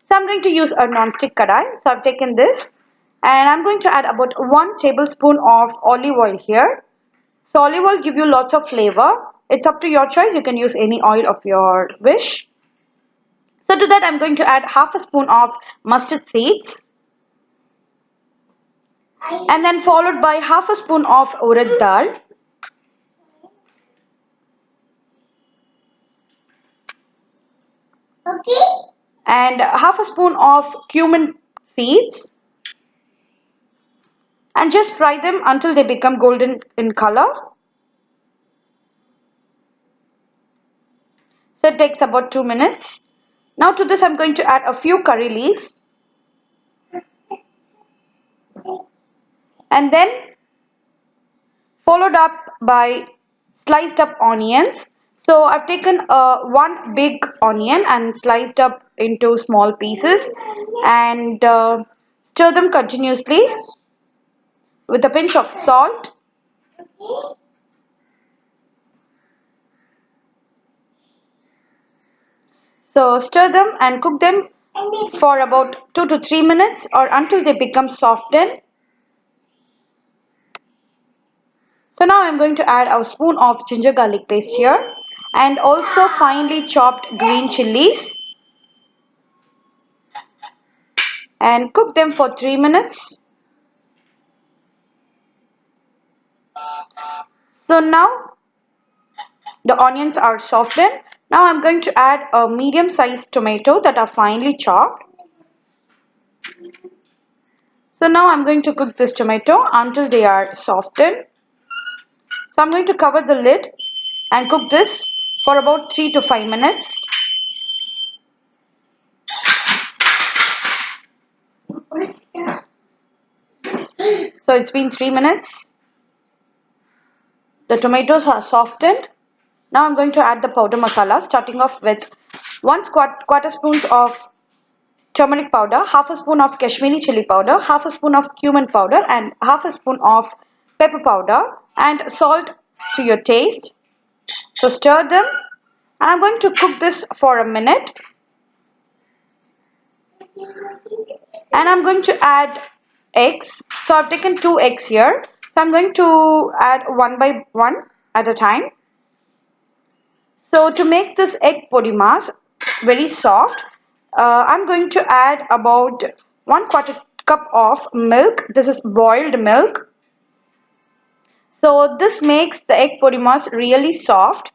So I'm going to use a non-stick kadai. So I've taken this and I'm going to add about 1 tablespoon of olive oil here. So olive oil give you lots of flavor. It's up to your choice. You can use any oil of your wish. So to that I'm going to add half a spoon of mustard seeds. And then followed by half a spoon of urad dal. Okay. And half a spoon of cumin seeds. And just fry them until they become golden in color. So it takes about 2 minutes. Now to this I'm going to add a few curry leaves. And then followed up by sliced up onions. So I've taken one big onion and sliced up into small pieces and stir them continuously with a pinch of salt. So stir them and cook them for about 2 to 3 minutes or until they become softened. So now I'm going to add a spoon of ginger garlic paste here and also finely chopped green chilies and cook them for 3 minutes. So now the onions are softened. Now I'm going to add a medium sized tomato that are finely chopped. So now I'm going to cook this tomato until they are softened. So I'm going to cover the lid and cook this for about 3 to 5 minutes. So it's been 3 minutes. The tomatoes are softened. Now I'm going to add the powder masala, starting off with 1 quarter spoon of turmeric powder, half a spoon of Kashmiri chili powder, half a spoon of cumin powder and half a spoon of pepper powder and salt to your taste. So stir them and I'm going to cook this for a minute. And I'm going to add eggs. So I've taken 2 eggs here. So I'm going to add one by one at a time. So to make this egg podimas very soft, I'm going to add about 1/4 cup of milk. This is boiled milk. So this makes the egg podimas really soft.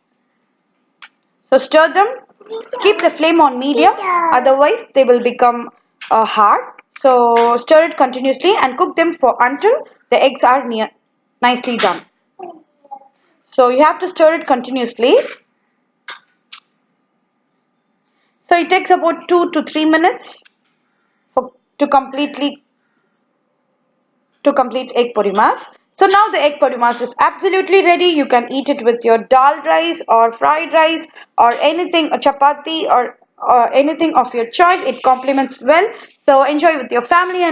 So stir them. Keep the flame on medium, otherwise they will become hard. So stir it continuously and cook them for until the eggs are nicely done. So you have to stir it continuously. So it takes about 2 to 3 minutes to complete egg podimas. So now the egg podimas is absolutely ready. You can eat it with your dal rice or fried rice or anything, a chapati or anything of your choice. It complements well. So enjoy with your family and